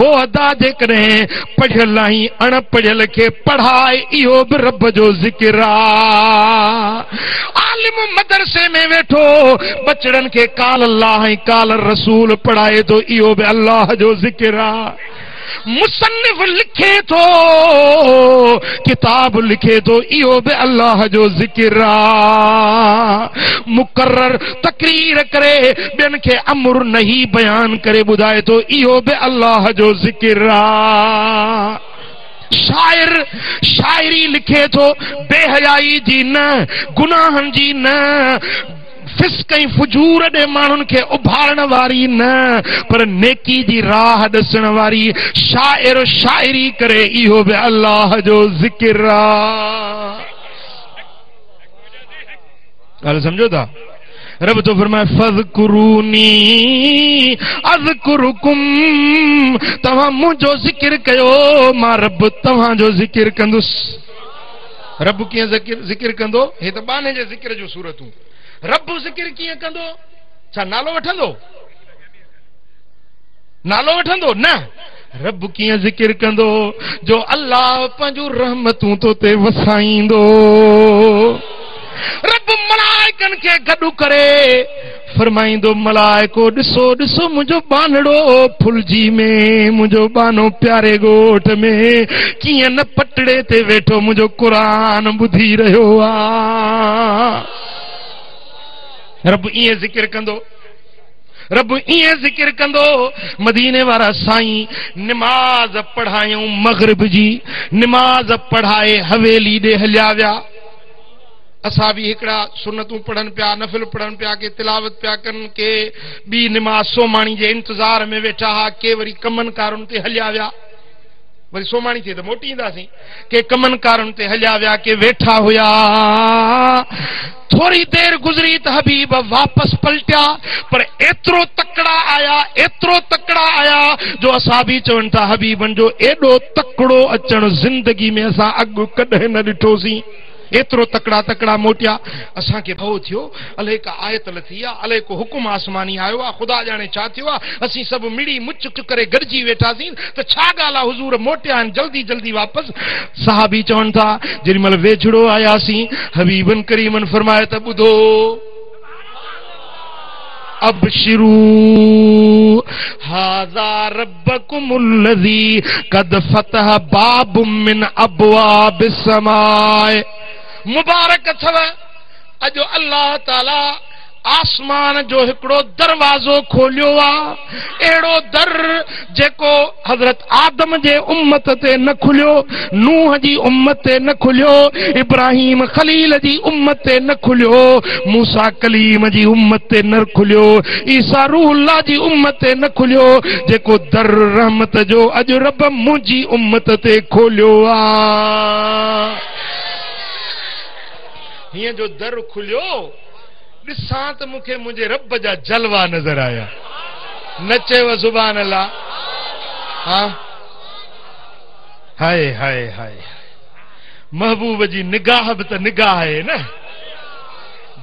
ओ अदा जे करें पढ़ियल आई अणपढ़ियल के पढ़ाए इहो भी रब जो ज़िक्र आ। आलिम मदरसे में वेठो बचड़न के काल अल्लाह काल रसूल पढ़ाए तो इहो भी अल्लाह जो ज़िक्र आ। मुसन्निफ लिखे तो किताब लिखे तो इहो भी अल्लाह जो ज़िक्र आ। मुकर्रर तकरीर करे ॿियनि खे अमर नहीं बयान करे ॿुधाए तो इहो भी अल्लाह जो ज़िक्र आ। शायर शायरी लिखे तो बेहयाई जी न गुनाहन जी न फिस्क ऐं फुजूर दे माण्हुनि खे उभारण वारी न पर नेकी जी राह ॾसण वारी शाइर शायरी करे इहो बि अल्लाह जो ज़िक्र आ। ॻाल्हि सम्झो था? रब तो फरमाए फज़कुरूनी अज़कुरुकुम, तव्हां मुंहिंजो ज़िक्र कयो मां रब तव्हांजो ज़िक्र कंदुसि। रब कीअं ज़िक्र कंदो? हे त बाने जे ज़िक्र जो सूरतूं। रब ज़िक्र कीअं कंदो? छा नालो वठंदो? नालो वठंदो न। रब कीअं ज़िक्र कंदो? जो अल्लाह पंहिंजूं रहमतूं तो ते वसाईंदो। रब मलाइकनि खे गॾु करे फरमाईंदो मलाइको ॾिसो ॾिसो मुंहिंजो बानड़ो फुलजी में मुंहिंजो बानो प्यारे ॻोठ में कीअं न पटड़े ते वेठो मुंहिंजो क़ुरान ॿुधी रहियो आ। रब इएं ज़िक्र कंदो। रब इएं ज़िक्र कंदो। मदीने वारा साईं निमाज़ पढ़ायूं मग़रिब जी निमाज़ पढ़ाए हवेली ॾे हलिया विया। असां भी हिकड़ा सुन्नतूं पढ़नि पिया नफ़िल पढ़नि पिया के तिलावत पिया कनि के ॿी निमाज़ सोमाणी जे इंतज़ार में वेठा हा के वरी कमनि कारुनि ते हलिया विया। वरी सोमाणी थिए त मोटी ईंदासीं। के कमनि कारुनि ते हलिया विया के वेठा हुया। थोड़ी देर गुजरी त हबीब वापस पलटिया पर एतिरो तकड़ा आया जो असां भी चवनि था हबीबन जो एॾो तकड़ो अचण ज़िंदगी में असां अॻु कॾहिं न ॾिठोसीं। एतिरो तकड़ा मोटिया। असांखे भउ थियो अलाए का आयत लथी आहे अलाए को हुकुम आसमानी आयो आहे ख़ुदा ॼाणे छा थियो आहे। असीं सभु मिड़ी मुच करे गॾिजी वेठासीं त छा ॻाल्हि आहे हुज़ूर मोटिया आहिनि जल्दी जल्दी वापस। सहाबी चवनि था जेॾीमहिल वेझड़ो आयासीं हबीबन करीमन फरमाए त ॿुधो अबशिरू हाज़ा रब्बकुमुल्लज़ी क़द फ़तह बाबुम मिन अबवाबिस समाए। मुबारक अथव अॼु अल्लाह ताला आसमान जो हिकिड़ो दरवाज़ो खोलियो आहे। अहिड़ो दर जेको हज़रत आदम जे उम्मत ते न खुलियो नूह जी उम्मत ते न खुलियो इब्राहिम खलील जी उम्मत ते न खुलियो मूसा कलीम जी उम्मत ते न खुलियो ईसा रूहुल्लाह जी उम्मत ते न खुलियो जेको दर रहमत जो अॼु रब मुंहिंजी उम्मत ते खोलियो आहे। हीअं जो दर खुलियो ॾिसां त मूंखे मुंहिंजे रब जा जलवा नज़र आया। न चयो सुभान अल्लाह। हाँ हाय हाय हाय महबूब जी निगाह बि त निगाह आहे न।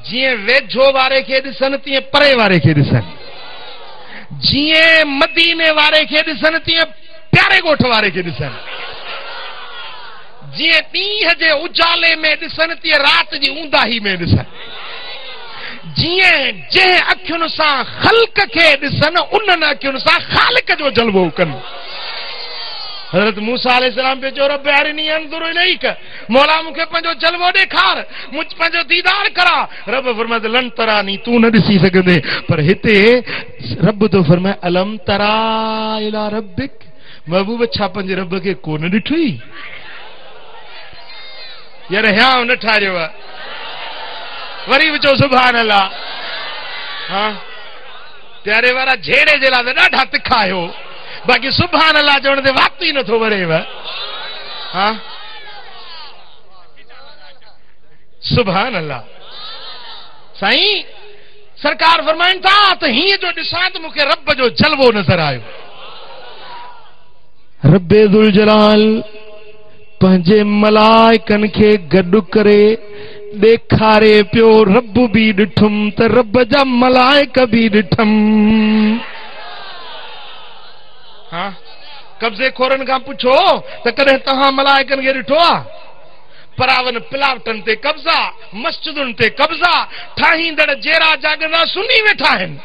जीअं वेझो वारे खे ॾिसनि तीअं परे वारे खे ॾिसनि। जीअं मदीने वारे खे ॾिसनि तीअं प्यारे ॻोठ वारे खे ॾिसनि। जीअं ॾींहं जे उजाले में ॾिसनि तीअं राति जी ऊंदाही में ॾिसनि। जीअं जंहिं अखियुनि सां ख़ल्क़ खे ॾिसनि उन्हनि अखियुनि सां ख़ालिक जो जलवो कनि। हज़रत मूसा अलैहिस्सलाम पे चयो रब अरिनी अंजुर इलैक मौला मूंखे पंहिंजो जलवो ॾेखार मुझ पंहिंजो दीदार करा। रब फरमाए लन तरानी तूं न ॾिसी सघंदे पर हिते रब तो फरमाए अलम तरा इला रब्बिक महबूब छा पंहिंजे रब खे कोन ॾिठुई। यार हियां न ठारियो आहे वरी बि चओ सुभान अल्लाह। हाँ प्यारे वारा झेड़े जे लाइ त ॾाढा तिखा आहियो बाक़ी सुभान अल्लाह चवण ते वक़्तु ई नथो वरेव। हाँ सुभान अल्लाह। साईं सरकार फरमाइनि था त हीअं जो ॾिसां त मूंखे रब जो जलवो नज़र आयो। रब्बे ज़ुल जलाल पंहिंजे मलाइकनि खे गॾु करे ॾेखारे पियो रब बि ॾिठुमि त रब जा मलाइक बि ॾिठुमि। हाँ कब्जे खोरन का पुछो तो कदे तहां मलाइकन के ॾिठो आ? परावन पिलावटन ते कब्जा, मस्जिदुन ते कब्जा, ठाहींदड़ जेरा जागदा सुनी वेठा आहिनि।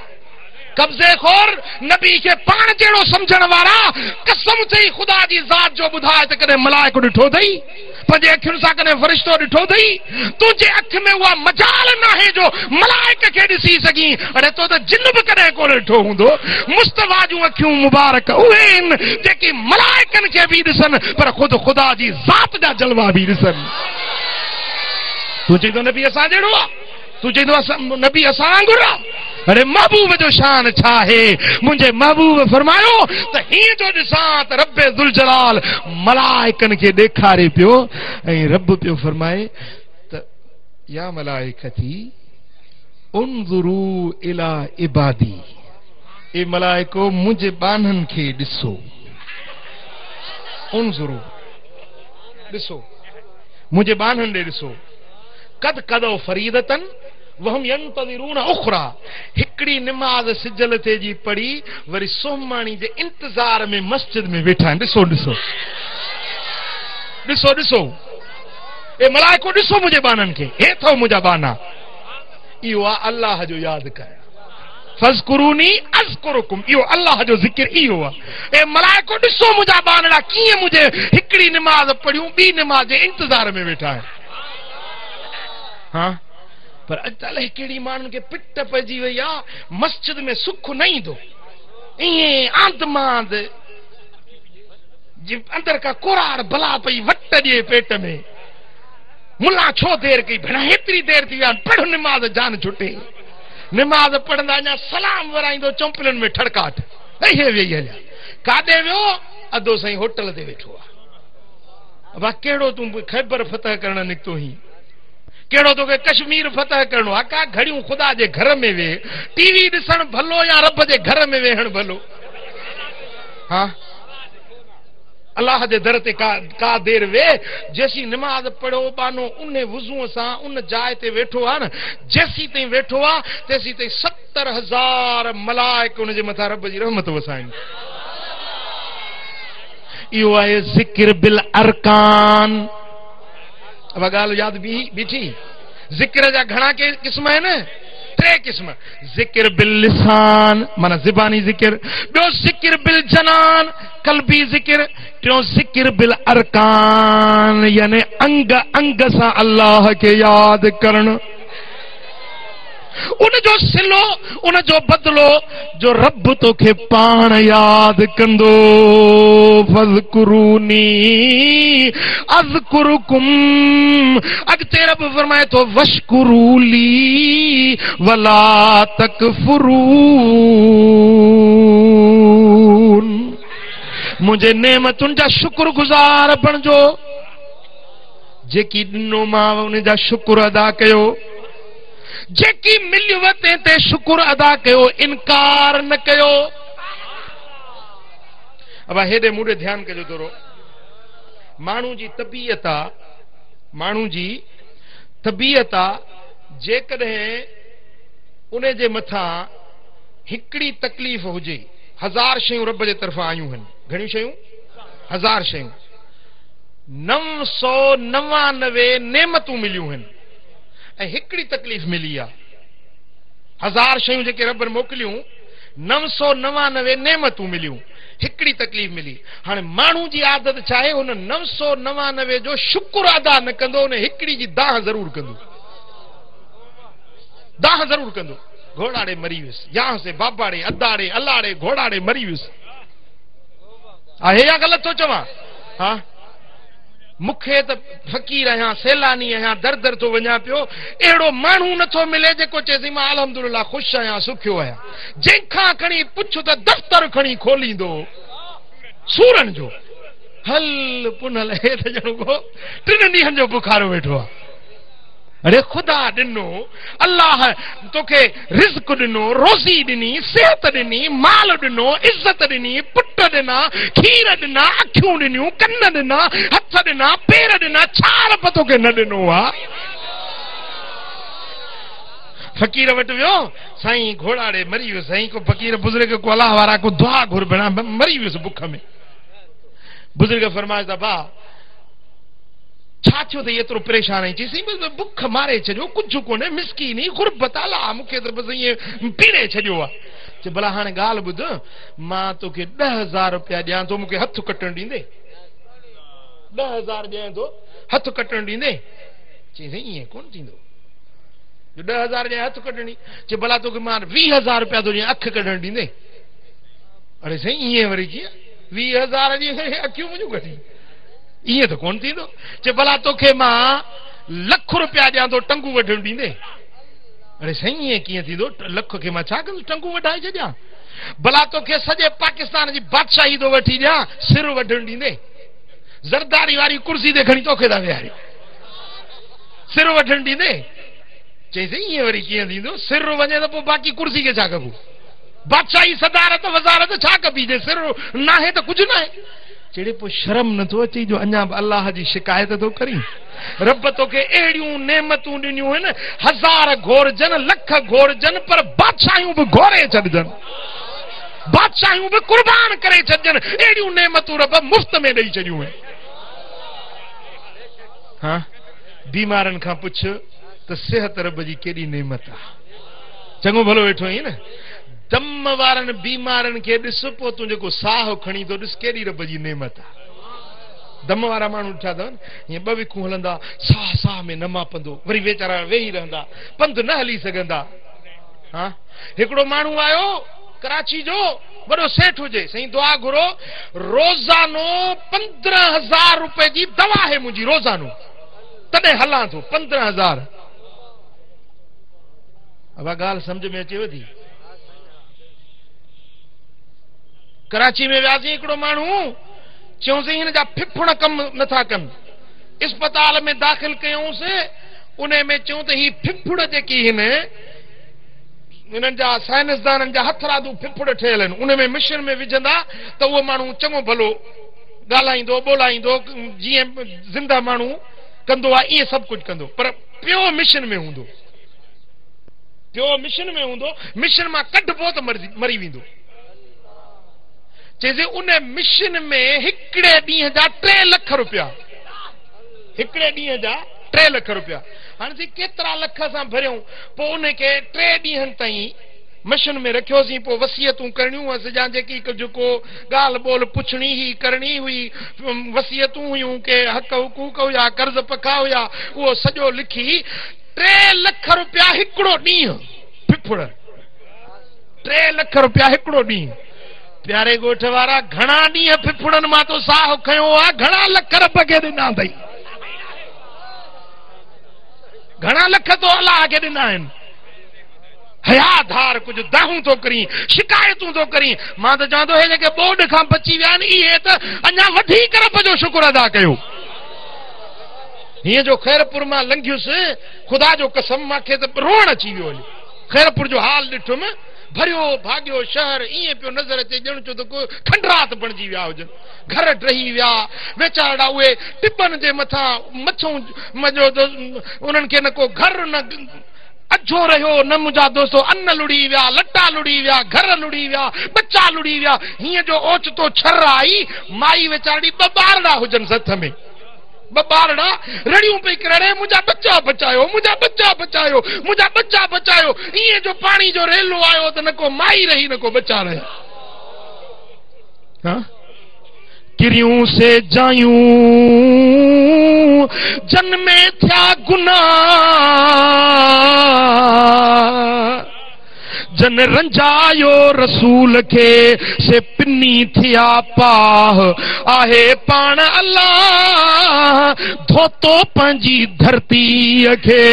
कब्जे खोर नबी के पाण जहिड़ो समझण वारा कसम थई खुदा जी ज़ात जो ॿुधाए त कॾहिं मलाइको ॾिठो अथई? पंहिंजे अखियुनि सां कॾहिं फ़रिश्तो ॾिठो अथई? तुंहिंजे अख में उहा मजाल नाहे जो मलाइक खे ॾिसी सघीं। अड़े तो त जिन बि कॾहिं कोन ॾिठो हूंदो। मुस्तफ़ा जूं अखियूं मुबारक उहे आहिनि जेकी मलाइकनि खे बि ॾिसनि पर ख़ुदि ख़ुदा जी ज़ात जा जलवा बि ॾिसनि। तूं चईं थो नबी असां जहिड़ो आहे? तूं चईं थो नबी असां वांगुरु आहे? अरे महबूब जो शान छा है? मुझे महबूब फरमायो त हीअं जो ॾिसां त रब्बे ज़ुल जलाल मलाइकन खे ॾेखारे पियो ऐं रब पियो फरमाए त या मलाइकती उन्ज़ुरू इला इबादी, ए मलाइको मुंहिंजे बाननि खे ॾिसो। उन्ज़ुरू ॾिसो, मुंहिंजे बाननि ॾे ॾिसो। कद कदो फरीदतन वहम यंतज़िरून उखरा, हिकड़ी निमाज़ सिजल ते जी पढ़ी वरी सोमानी जे इंतजार में मस्जिद में वेठा आहिनि। ॾिसो ॾिसो ॾिसो ॾिसो, ए मलाइको ॾिसो मुंहिंजे बाननि खे। हे अथव मुंहिंजा बाना। इहो आहे अल्लाह जो यादि कयो। फज़कुरूनी अज़कुरुकुम, इहो अल्लाह जो ज़िक्र इहो आहे। ए मलाइको ॾिसो मुंहिंजा बानड़ा कीअं मुंहिंजे हिकड़ी निमाज़ पढ़ियूं ॿी निमाज़ जे इंतजार में वेठा आहिनि। हाँ पर अॼुकल्ह कहिड़ी माण्हुनि खे पिट पइजी वई आहे, मस्जिद में सुख न ईंदो, ईअं आंद मांद अंदर का कुरार भला पई वट ॾिए पेट में। मुला छो देर कई? भेण हेतिरी देर थी विया, पढ़ निमाज़ जान छुटे। निमाज़ पढ़ंदा अञा सलाम वराईंदो चौंपलनि में ठड़काट। हे वेही हलिया काॾे वियो? अधो साईं होटल ते वेठो आहे। वाह कहिड़ो तूं ख़ैबर फतह करण निकितो ही? कहिड़ो तोखे कश्मीर फतह करणो आहे? का घड़ियूं ख़ुदा जे घर में वेह, टीवी ॾिसण भलो या रब जे घर में वेहण भलो? हाँ अल्लाह जे दर ते का देर वे। जैसी निमाज़ पढ़ो बानो उन वुज़ूअ सां उन जाइ ते वेठो आहे न, जैसी ताईं वेठो आहे तेसी ताईं 70,000 मलाइक उन जे मथां रब जी रहमत वसाइनि। इहो आहे ज़िक्र बिल अरकान। अब ॻाल्हि यादि बीठी। ज़िक्र जा घणा क़िस्म आहिनि? 3 क़िस्म। ज़िक्र बिल लिसान माना ज़बानी ज़िक्र, ॿियो ज़िक्र बिल जनान कल्बी ज़िक्र, टियों ज़िक्र बिल अरकान यानी अंग अंग सां अल्लाह खे यादि करणु। उन जो सिलो उन जो बदलो जो रब तोखे पाण यादि कंदो। फज़कुरूनी अज़कुरुकुम, अॻिते रब फरमाए थो वशकुरूली वला तकफुरून। मुंहिंजे नेमतुनि जा शुक्रगुज़ार बणिजो। जेकी ॾिनो मां उन जा शुक्र अदा कयो, जेकी मिलियुव ते शुक्र अदा कयो, इनकार न कयो। अब हेॾे मूंॾे ध्यानु कजो थोरो। माण्हू जी तबीयत आहे, माण्हू जी तबीयत आहे जेकॾहिं उन जे मथां हिकिड़ी तकलीफ़ हुजे, 1000 शयूं रब जे तरफ़ां आयूं आहिनि। घणियूं शयूं? 1000 शयूं। 999 नेमतूं मिलियूं आहिनि ऐं हिकिड़ी तकलीफ़ मिली आहे। 1000 शयूं जेके रब मोकिलियूं, 999 नेमतूं मिलियूं, हिकिड़ी तकलीफ़ मिली। हाणे माण्हू जी आदत छा आहे? हुन 999 जो शुक्र अदा न कंदो, हुन हिकिड़ी जी दाह ज़रूर कंदो। दाह ज़रूर कंदो। घोड़ाड़े मरी वियुसि, यहाँ से बाबाड़े अदाड़े अलाड़े घोड़ाड़े मरी वियुसि। आहे या ग़लति थो चवां? हा मूंखे त फ़क़ीर आहियां, सैलानी आहियां, दर दर थो वञा पियो। अहिड़ो माण्हू नथो मिले जेको चएसि मां अल्हम्दुलिल्लाह ख़ुशि आहियां, सुखियो आहियां। जंहिंखां खणी पुछ त दफ़्तर खणी खोलींदो सूरनि जो। हल पुनल हे त ॼणो को 3 ॾींहंनि जो बुखारो वेठो आहे। अरे ख़ुदा ॾिनो, अल्लाह तोखे रिज़्क ॾिनो, रोज़ी ॾिनी, सिहत ॾिनी, माल ॾिनो, इज़त ॾिनी, पुट ॾिना, खीर ॾिना, अखियूं ॾिनियूं, कन ॾिना, हथ ॾिना, पेर ॾिना, छा रब तोखे न ॾिनो आहे? फकीर वट वियो साईं घोड़ाड़े मरी वियो साईं को फकीर बुजुर्ग को अल्लाह वारा को दुआ घुर बना मरी वियो बुख में बुजुर्ग फरमाए था बा छा थियो ते एतिरो परेशान आई चईं बुख मारे छॾियो कुझु कोन्हे मिसकीनी गुरबत अला मूंखे त बसि ईअं पीड़े छॾियो आहे चए भला हाणे ॻाल्हि ॿुध मां तोखे 10,000 रुपया ॾियां थो मूंखे हथु कटण ॾींदे 10,000 ॾियां थो हथु कटण ॾींदे चई साईं ईअं कोन थींदो 10,000 ॾियां हथु कटणी चए भला तोखे मां 20,000 रुपया थो ॾियां अखि कढण ॾींदे अरे साईं ईअं वरी कीअं 20,000 जी अखियूं मुंहिंजूं कढी ईअं त कोन थींदो चए भला तोखे मां लख रुपया ॾियां थो टंगू वढण ॾींदे अरे साईं ईअं कीअं थींदो लख खे मां छा कंदुसि टंगू वढाए छॾियां भला तोखे सॼे पाकिस्तान जी बादशाही थो वठी ॾियां सिर वढण ॾींदे ज़रदारी वारी कुर्सी ते खणी तोखे था विहारियो सिर वढण ॾींदे चई साईं ईअं वरी कीअं थींदो सिर वञे त पोइ बाक़ी कुर्सी खे छा कबो बादशाही सदारत वज़ारत छा कबीजे सिर नाहे त कुझु न आहे चेड़े पोइ शर्म नथो अचे जो अञा बि अल्लाह जी शिकायत थो करी रब तोखे अहिड़ियूं नेमतूं ॾिनियूं आहिनि 1000 घोरजनि लख घोरजनि पर बादशाहियूं बि घोरे छॾजनि बादशाहियूं बि कुर्बान करे छॾजनि अहिड़ियूं नेमतूं रब मुफ़्त में ॾेई छॾियूं आहिनि हा बीमारनि खां पुछ त सिहत रब जी केॾी नेमत आहे चङो भलो वेठो आहीं न दम वारनि बीमारनि खे ॾिस पोइ तूं जेको साहु खणी थो ॾिस केॾी रब जी नेमत आहे दम वारा माण्हू ॾिठा अथव हीअं 2 विखूं हलंदा साह साह में न मापंदो वरी वेचारा वेही रहंदा पंध न हली सघंदा हा हिकिड़ो माण्हू आयो कराची जो वॾो सेठ हुजे साईं दुआ घुरो रोज़ानो 15,000 रुपए जी दवा आहे मुंहिंजी रोज़ानो तॾहिं हलां थो 15,000 अब ॻाल्हि सम्झ में अचेव थी कराची में वियासीं हिकिड़ो माण्हू चयोसीं हिन जा फिफड़ कम नथा कनि अस्पताल में दाख़िल कयूंसि उन में चयूं त ही फिफड़ जेकी हिननि जा साइंसदाननि जा हथरादू फिफड़ ठहियल आहिनि उन में मिशन में विझंदा त उहो माण्हू चङो भलो ॻाल्हाईंदो ॿोलाईंदो जीअं ज़िंदा माण्हू कंदो आहे ईअं सभु कुझु कंदो पर पियो मिशन में हूंदो मिशन मां कढिबो त मरी वेंदो चइजे उन मिशन में हिकिड़े ॾींहं जा 3 लख रुपया हिकिड़े ॾींहं जा 3 लख रुपया हाणे थी केतिरा लख असां भरियूं पोइ उनखे 3 ॾींहंनि ताईं मिशन में रखियोसीं पोइ वसियतूं करणियूं हुअसि या जेकी जेको ॻाल्हि ॿोल पुछणी ही करणी हुई वसियतूं हुयूं के हक़ हुकूक हुया कर्ज़ पखा हुया उहो सॼो लिखी 3 लख रुपया हिकिड़ो ॾींहुं फिफड़ 3 लख रुपया हिकिड़ो ॾींहुं प्यारे ॻोठ वारा घणा ॾींहं फिफड़नि मां तो साहु खयो आहे घणा लख रब खे ॾिना अथई घणा लख तो अलाह खे ॾिना आहिनि हयाधार कुझु दाहूं थो करी शिकायतूं थो करी मां त चवां थो हे जेके ॿोॾ खां बची विया आहिनि इहे त अञा वधीक रब जो शुक्र अदा कयो हीअं जो खैरपुर मां लंघियुसि ख़ुदा जो कसम मूंखे त रोअण अची वियो हली खैरपुर जो हाल ॾिठुमि भरियो भाॻियो शहर ईअं पियो नज़र अचे ॼण चो त को खंडरात बणिजी विया हुजनि घर ड्रही विया वेचारा उहे टिपनि जे मथां मथूं मज़ो उन्हनि खे न को घर न अझो रहियो न मुंहिंजा दोस्तो अन्न लुड़ी विया लटा लुड़ी विया घर लुड़ी विया बच्चा लुड़ी विया हीअं जो ओचितो छर आई माई वेचारी 2 ॿारड़ा हुजनि हथ में 2 ॿारड़ा रड़ियूं पई करे मुंहिंजा बच्चा बचायो मुंहिंजा बच्चा बचायो मुंहिंजा बच्चा बचायो ईअं जो पाणी जो रेलो आयो त न को माई रही न को बच्चा रहे किरियूं से जायूं जन में थिया गुनाह जन रंजायो रसूल के से पिनी थिया पाह आहे पाण अल्लाह धोतो पंहिंजी धरती खे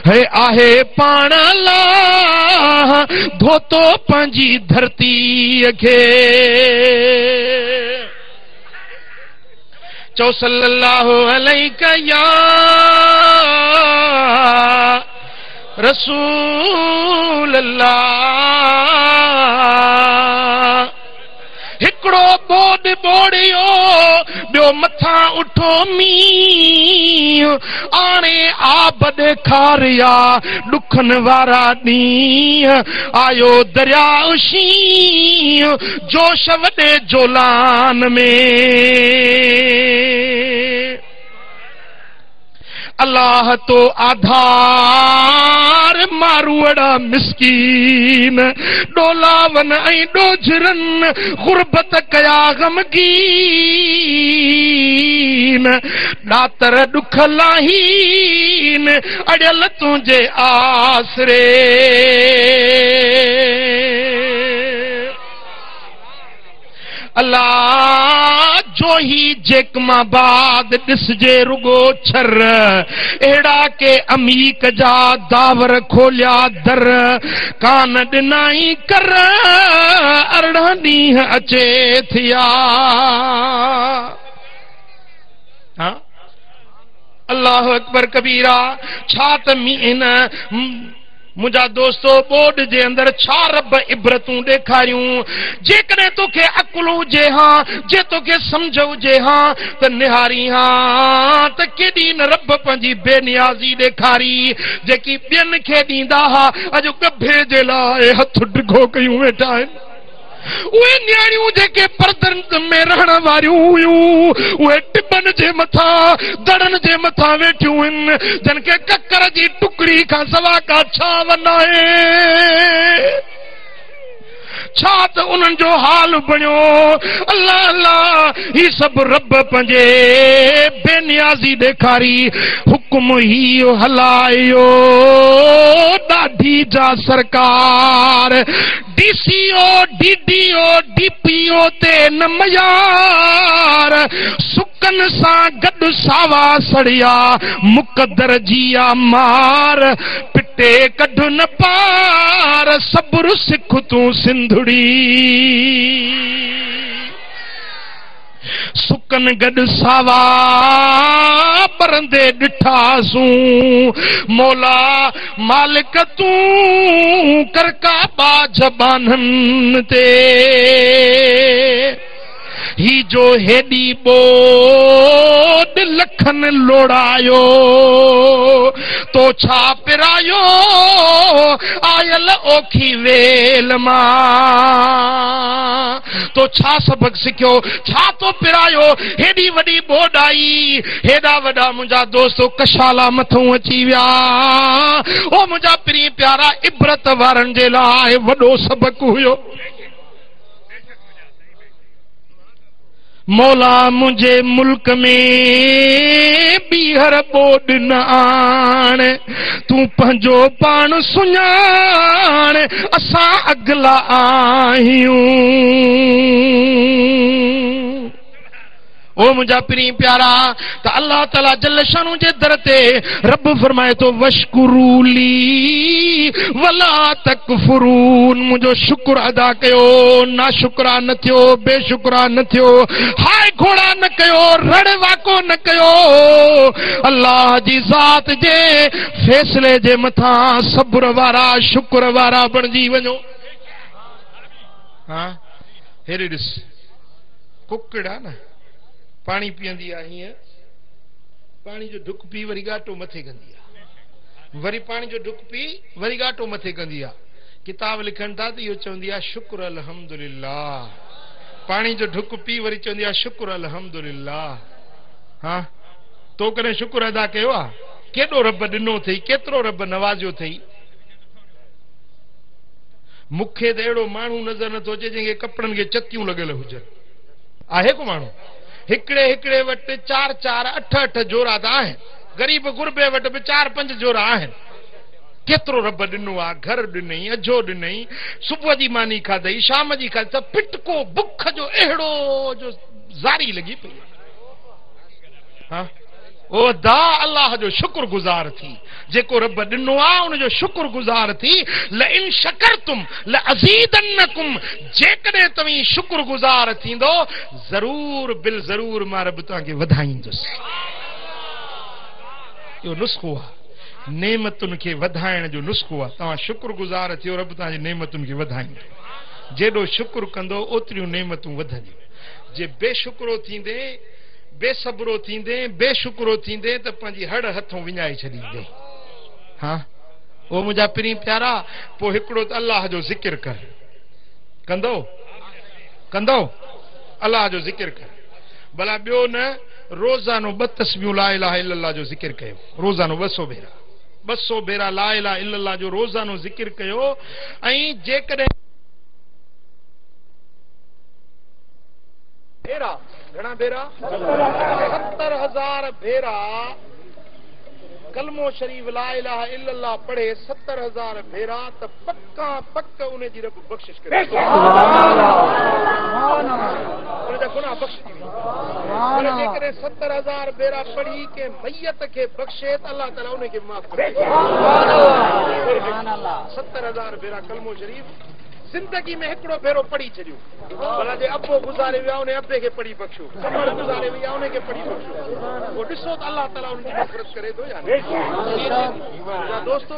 है आहे पाण अल्लाह धोतो पंहिंजी धरती खे चओ सल्लल्लाहु अलैहि या रसूल अल्लाह हिकड़ो बोड बोड़ियो बियो मथा उठो मींह आणे आब ॾेखारिया दुखन वारा ॾींहं आयो दरिया शींह जोश वॾे जोलान में अल्लाह तो आधार मारूअड़ा मिस्कीन डोलावन ऐं डोजरन गुरबत कया गमगीन डातर दुख लाहीन अड़ियल तुंहिंजे आसरे अल्लाह जो ही जेकमाबाद दिसजे रुगो छर एड़ा के अमीक जा दावर खोलिया दर कान दिनाई कर अरड़ा ॾींहं अचे थिया हाँ अल्लाह अकबर कबीरा छा त मीन मुझा दोस्तो बोर्ड जे अंदर छा रब इबरतूं ॾेखारियूं जेकॾहिं तोखे अकुल हुजे हां जे तोखे सम्झ हुजे हां त निहारी हां त केॾी न रब पंहिंजी बेनियाज़ी ॾेखारी जेकी ॿियनि खे ॾींदा हा अॼु गभे जे लाइ हथ डिघो कयूं वेठा आहिनि उहे न्याणियूं जेके परदनि में रहण वारियूं हुयूं उहे टिबनि जे मथां दड़नि जे मथां वेठियूं आहिनि जिन खे ककर जी टुकड़ी खां सवा का छा वनाए छा त उन्हनि जो हाल बणियो अल्लाह अल्लाह ही सभु रब पंहिंजे बेनियाज़ी ॾेखारी हुकुम ही हलायो ॾाढी जा सरकार डीसीओ डीडीओ डीपीओ ते न मयार सुकन सां गॾु सावा सड़िया मुक़दर जिया मार पिटे कढ न पार सब्र सिख तूं सिंधुड़ी सुकन गॾु सावा बरंदे ॾिठासूं मौला मालिक तूं करका बाज बाननि ते ही जो हेडी बोड लखन लोड़ायो तो छा पिरायो आयल ओखी वेल मां तो छा सबक सिखियो छा तो पिरायो हेडी वडी बोड आई हेडा वडा मुंहिंजा दोस्तो कशाला मथों अची विया ओ मुंहिंजा पिरी प्यारा इबरत वारनि जे लाइ वॾो सबक हुयो मौला मुझे मुल्क में बीहर बोड न आण तू पंहिंजो पान सुञाण असां अगला आहियूं ओ मुझा पिरी प्यारा त अल्लाह ताला जल शानू जे दर ते रब फरमाए तो वशकुरूली वला तकफुरून मुझो शुक्र अदा कयो ना शुक्रा न थियो बेशुक्रा न थियो हाय घोड़ा न कयो रड़ वाको न कयो अल्लाह जी ज़ात जे फैसले जे मथां सब्र वारा शुक्र वारा बणजी वञो हां हेरे ॾिस कुकड़ा न पानी पीअंदी आहे हीअं पानी जो ढुक पी वरी गाटो मथे कंदी आहे वरी पानी जो ढुक पी वरी गाटो मथे कंदी आहे किताब लिखनि था त इहो चवंदी आहे शुक्र अल्हम्दुलिल्लाह पानी जो ढुक पी वरी चवंदी आहे शुक्र अल्हम्दुलिल्लाह हा तो कॾहिं शुक्र अदा कयो आहे केॾो रब ॾिनो अथई केतिरो रब नवाज़ियो अथई मूंखे त अहिड़ो माण्हू नज़र नथो अचे जंहिंखे कपिड़नि खे चकियूं लॻियल हुजनि आहे को माण्हू हिकिड़े हिकिड़े वटि 4-4 8-8 जोड़ा त आहिनि गरीब गुरबे वटि बि 4-5 जोड़ा आहिनि केतिरो रब ॾिनो आहे घर ॾिनई अजो ॾिनई सुबुह जी मानी खाधई शाम जी खाधई त पिटको बुख जो अहिड़ो जो ज़ारी लॻी पई हा ओ दा अल्लाह जो शुक्र गुज़ार थी जेको रब ॾिनो आहे उनजो शुक्र गुज़ार थी ल इन शकरतुम ल अज़ीदन्नकुम जेकॾहिं तव्हीं शुक्र गुज़ार थींदो ज़रूर बिल ज़रूर मां रब तव्हांखे वधाईंदुसि इहो नुस्ख़ो आहे नेमतुनि खे वधाइण जो नुस्ख़ो आहे तव्हां शुक्र गुज़ार थियो रब तव्हांजी नेमतुनि खे वधाईंदो जेडो शुक्र कंदो ओतिरियूं नेमतूं वधंदियूं। जे बेशुक्रो थींदे, बेसब्रो थींदे, बेशुक्रो थींदे त पंहिंजी हड़ हथों विञाए छॾींदे। हाँ ओ मुंहिंजा पिरी प्यारा, पोइ हिकिड़ो त अल्लाह जो ज़िक्र कर, कंदो कंदो अल्लाह जो ज़िक्र कर। भला ॿियो न, रोज़ानो 2 तस्बीहूं ला इलाहा इल्लल्लाह जो ज़िक्र कयो, रोज़ानो 200 भेरा, 200 भेरा ला इलाहा इल्लल्लाह जो रोज़ानो ज़िक्र कयो। ऐं जेकॾहिं भेरा घणा भेरा 70,000 भेरा कलमो शरीफ ला इलाहा इल्लल्लाह पढ़े 70,000 भेरा त पक्का पक उन जी रब बख्शिश करे, उन जा गुनाह बख्श दी। पर जेकॾहिं 70,000 भेरा पढ़ी के मैयत खे बख्शे त अल्लाह ताला उन खे माफ़ करे। 70,000 भेरा कलमो शरीफ जिंदगी में हिकिड़ो भेरो पढ़ी छॾियो। भला जे अबो गुज़ारे विया उन अबे खे पढ़ी बख्शो, समर गुज़ारे विया उन खे पढ़ी बख्शो, पोइ ॾिसो त अल्लाह ताला उनजी नफ़रत करे थो या न। दोस्तो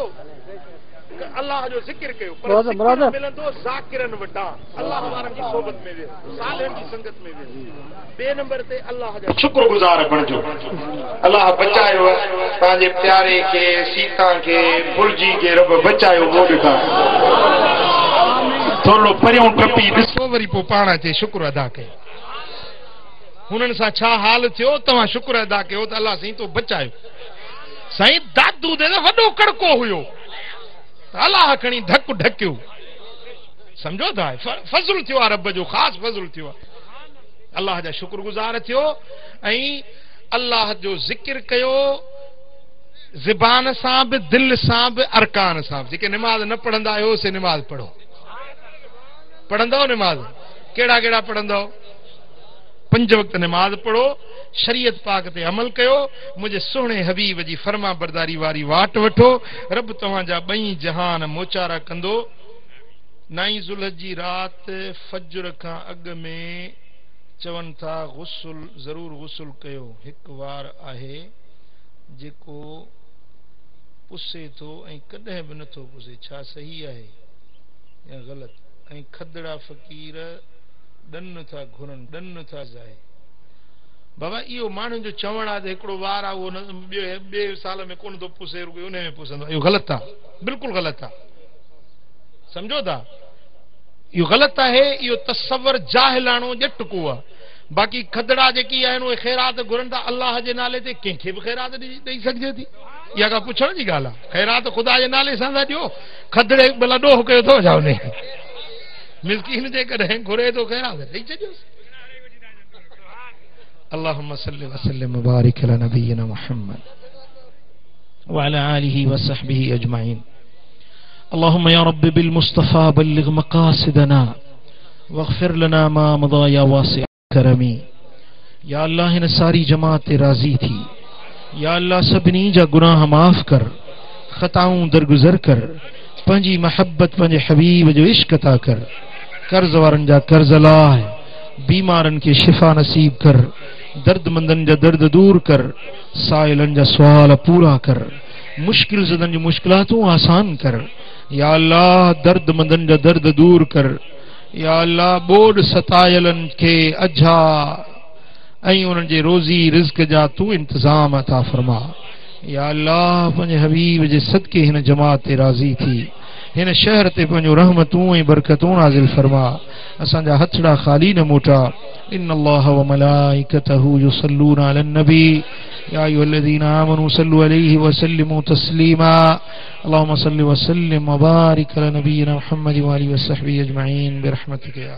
अल्लाह जो ज़िक्र कयो, पर ज़िक्र मिलंदो ज़ाकिरनि वटां, अल्लाह वारनि जी सोबत में वियो, सालिहनि जी संगत में वियो। ॿिए नंबर ते अल्लाह जा शुक्रगुज़ार बणिजो। अल्लाह बचायो तव्हांजे प्यारे खे, सीता खे, फुलजी खे रब बचायो। बोल खां थोरो परियों टपी ॾिसो, वरी पोइ पाण अचे शुक्र अदा कयो। हुननि सां छा हाल थियो, तव्हां शुक्र अदा कयो त अल्लाह साईं तो बचायो। साईं दादू दे वॾो कड़को हुयो, अल्लाह खणी धक ढकियो। समझो था, फज़ल थियो आहे, रब जो ख़ासि फज़ल थियो आहे। अल्लाह जा शुक्रगुज़ार थियो ऐं अल्लाह जो ज़िक्र कयो, ज़बान सां बि, दिल सां बि, अरकान सां बि। जेके निमाज़ न पढ़ंदा आहियो से निमाज़ पढ़ो। पढ़ंदो निमाज़, कहिड़ा कहिड़ा पढ़ंदो? 5 वक्त निमाज़ पढ़ो, शरीयत पाक ते अमल कयो, मुझे सुहिणे हबीब जी फर्मा बरदारी वारी वाट वठो। रब तव्हांजा 2 जहान मोचारा कंदो। 9 ज़ुल्हज जी रात फजर खां अॻु में चवनि था गुस्ल ज़रूर गुस्ल कयो। हिकु वार आहे जेको पुसे थो ऐं कॾहिं बि नथो पुसे, छा सही आहे या ग़लति? ऐं खदड़ा फ़कीर ॾन था घुरनि, ॾन था जाए। बाबा इहो माण्हुनि जो चवण आहे त हिकिड़ो वार आहे उहो ॿिए साल में कोन थो पुसे, रुॻो उन में पुसंदो। इहो ग़लति आहे, बिल्कुलु ग़लति आहे। सम्झो था, इहो ग़लति आहे। इहो तसवर जाहिलाणो ॼटको आहे। बाक़ी खदड़ा जेकी आहिनि उहे ख़ैरात घुरनि था, अल्लाह जे नाले ते कंहिंखे बि ख़ैरात ॾेई सघिजे थी। इहा का पुछण जी ॻाल्हि आहे? ख़ैरात ख़ुदा जे नाले सां था ॾियो, खदड़े भला ॾोह कयो थो छा? उन मिल्कीन जे कॾहिं घुरे थो ख़ैरात ॾेई छॾियोसि। अल्लाहुम्मा सल्लि व सल्लिम व बारिक अला नबियना मुहम्मद व अला आलिहि व सहबिहि अजमईन। अल्लाहुम्मा या रब्बी बिल मुस्तफा बल्लिग मकासिदना वग़फिर लना मा मदा या वासिअ करमी। या अल्लाह हिन सारी जमात ते राज़ी थी। या अल्लाह सभिनी जा गुनाह माफ़ कर, ख़ताऊं दरगुज़र कर, पंहिंजी महब्बत पंहिंजे हबीब जो इश्क अता कर। कर्ज़ वारनि जा कर्ज़ लाहे, बीमारनि खे शिफ़ा नसीब कर, दर्दमंदनि जा दर्द दूर कर, साइलनि जा सुवाल पूरा कर, मुश्किल ज़दनि जी मुश्किलातूं आसान कर। या अल्लाह दर्दमंदनि जा दर्द दूर कर। या अल्लाह बोड सतायलनि खे अझा ऐं उन्हनि जे रोज़ी रिज़्क़ जा तूं इंतज़ाम अता फरमा। या अल्लाह पंहिंजे हबीब जे सदके हिन जमात ते राज़ी थी, हिन शहर ते पंहिंजो रहमतूं ऐं बरकतूं नाज़िल फरमा। असांजा हथड़ा ख़ाली न मोटा। इन्नल्लाह व मलाइकतहू युसल्लूना अलन नबी या अय्युहल्लज़ीना आमनू सल्लु अलैहि व सल्लिमू तस्लीमा। अल्लाहुम्मा सल्लि व सल्लिम व बारिक अला नबियिना मुहम्मद व आलिहि व सहबिहि अजमईन बिरहमतिका या